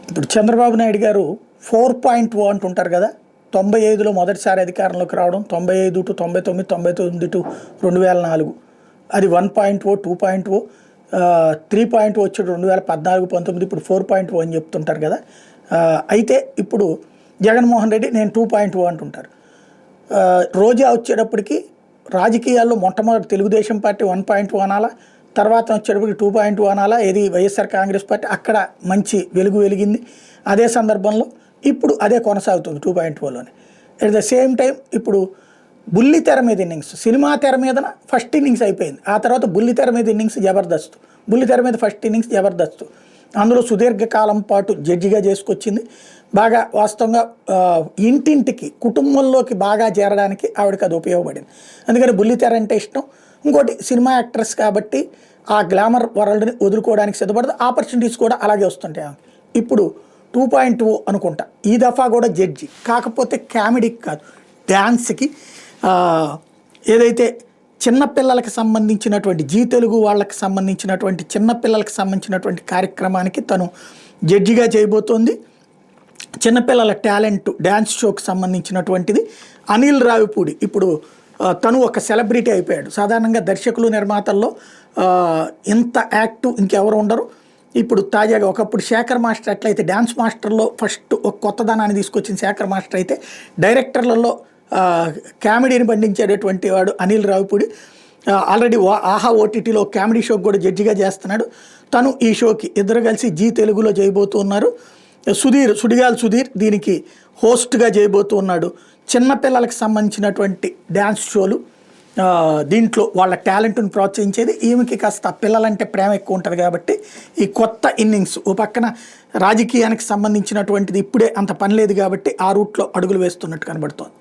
ఇప్పుడు చంద్రబాబు నాయుడు గారు 4.0 అంటుంటారు కదా. 95లో మొదటిసారి అధికారంలోకి రావడం, 95 టు 99, 99 టు 2004, అది 1.0, 2.0, 3.0 వచ్చాడు 2014, 19, ఇప్పుడు 4.0 అని చెప్తుంటారు కదా. అయితే ఇప్పుడు జగన్మోహన్ రెడ్డి నేను 2.0 అంటుంటారు. రోజా వచ్చేటప్పటికి రాజకీయాల్లో మొట్టమొదటి తెలుగుదేశం పార్టీ 1.0 అనాలా, తర్వాత వచ్చేటప్పటికి 2.0 అనాలా, ఏది వైఎస్ఆర్ కాంగ్రెస్ పార్టీ అక్కడ మంచి వెలుగు వెలిగింది. అదే సందర్భంలో ఇప్పుడు అదే కొనసాగుతుంది 2.0లోనే. అట్ ద సేమ్ టైం ఇప్పుడు బుల్లి తెర మీద ఇన్నింగ్స్, సినిమా తెర మీదన ఫస్ట్ ఇన్నింగ్స్ అయిపోయింది, ఆ తర్వాత బుల్లి తెర మీద ఇన్నింగ్స్ జబర్దస్త్. బుల్లి తెర మీద ఫస్ట్ ఇన్నింగ్స్ జబర్దస్త్, అందులో సుదీర్ఘకాలం పాటు జడ్జిగా చేసుకొచ్చింది. బాగా వాస్తవంగా ఇంటింటికి కుటుంబంలోకి బాగా చేరడానికి ఆవిడకి అది ఉపయోగపడింది. అందుకని బుల్లితెర అంటే ఇష్టం. ఇంకోటి సినిమా యాక్ట్రెస్ కాబట్టి ఆ గ్లామర్ వరల్డ్ని వదులుకోవడానికి సిద్ధపడదు. ఆపర్చునిటీస్ కూడా అలాగే వస్తుంటాయి ఆమెకి. ఇప్పుడు 2.0 అనుకుంటా ఈ దఫా కూడా జడ్జి, కాకపోతే కామెడీకి కాదు, డ్యాన్స్కి. ఏదైతే చిన్నపిల్లలకి సంబంధించినటువంటి జీ తెలుగు వాళ్ళకి సంబంధించినటువంటి చిన్నపిల్లలకి సంబంధించినటువంటి కార్యక్రమానికి తను జడ్జిగా చేయబోతోంది. చిన్నపిల్లల టాలెంట్ డ్యాన్స్ షోకి సంబంధించినటువంటిది. అనిల్ రావిపూడి ఇప్పుడు తను ఒక సెలబ్రిటీ అయిపోయాడు. సాధారణంగా దర్శకులు నిర్మాతల్లో ఇంత యాక్టివ్ ఇంకెవరు ఉండరు. ఇప్పుడు తాజాగా ఒకప్పుడు శేఖర్ మాస్టర్ ఎట్లయితే డ్యాన్స్ మాస్టర్లో ఫస్ట్ ఒక కొత్తదనాన్ని తీసుకొచ్చిన శేఖర్ మాస్టర్ అయితే, డైరెక్టర్లలో కామెడీని పండించేటటువంటి వాడు అనిల్ రావిపూడి. ఆల్రెడీ ఆహా ఓటీటీలో కామెడీ షోకి కూడా జడ్జిగా చేస్తున్నాడు. తను ఈ షోకి ఇద్దరు కలిసి జీ తెలుగులో చేయబోతున్నారు. సుడిగాల్ సుధీర్ దీనికి హోస్ట్గా చేయబోతున్నాడు. చిన్నపిల్లలకు సంబంధించినటువంటి డ్యాన్స్ షోలు, దీంట్లో వాళ్ళ టాలెంట్ను ప్రోత్సహించేది. ఈమెకి కాస్త పిల్లలంటే ప్రేమ ఎక్కువ ఉంటుంది కాబట్టి ఈ కొత్త ఇన్నింగ్స్, ఓ పక్కన రాజకీయానికి సంబంధించినటువంటిది ఇప్పుడే అంత పని లేదు కాబట్టి ఆ రూట్లో అడుగులు వేస్తున్నట్టు కనబడుతోంది.